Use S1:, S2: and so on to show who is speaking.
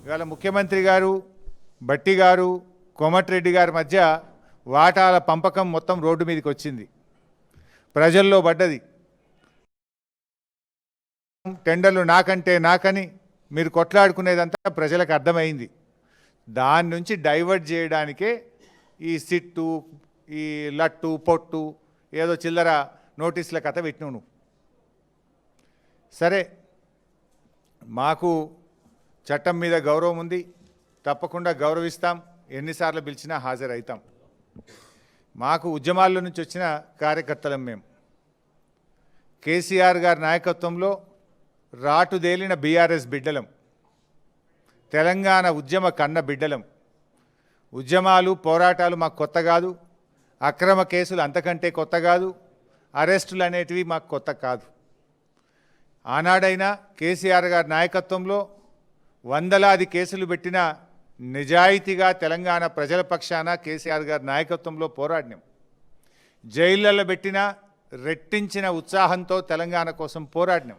S1: ఇవాళ ముఖ్యమంత్రి గారు, బట్టి గారు, కోమటిరెడ్డి గారి మధ్య వాటాల పంపకం మొత్తం రోడ్డు మీదకి వచ్చింది, ప్రజల్లో పడ్డది. టెండర్లు నాకంటే నాకని మీరు కొట్లాడుకునేదంతా ప్రజలకు అర్థమైంది. దాని నుంచి డైవర్ట్ చేయడానికే ఈ సిట్టు, ఈ లట్టు పొట్టు ఏదో చిల్లర నోటీసుల కథ పెట్టినావు నువ్వు. సరే, మాకు చట్టం మీద గౌరవం ఉంది, తప్పకుండా గౌరవిస్తాం, ఎన్నిసార్లు పిలిచినా హాజరవుతాం. మాకు ఉద్యమాల్లో నుంచి వచ్చిన కార్యకర్తలం మేము. కేసీఆర్ గారి నాయకత్వంలో రాటుదేలిన బీఆర్ఎస్ బిడ్డలం, తెలంగాణ ఉద్యమ కన్న బిడ్డలం. ఉద్యమాలు పోరాటాలు మాకు కొత్త కాదు, అక్రమ కేసులు అంతకంటే కొత్త కాదు, అరెస్టులు అనేటివి మాకు కొత్త కాదు. ఆనాడైనా కేసీఆర్ గారి నాయకత్వంలో వందలాది కేసులు పెట్టిన నిజాయితీగా తెలంగాణ ప్రజల పక్షాన కేసీఆర్ గారి నాయకత్వంలో పోరాడినాం. జైళ్ళల్లో పెట్టిన రెట్టించిన ఉత్సాహంతో తెలంగాణ కోసం పోరాడినాం.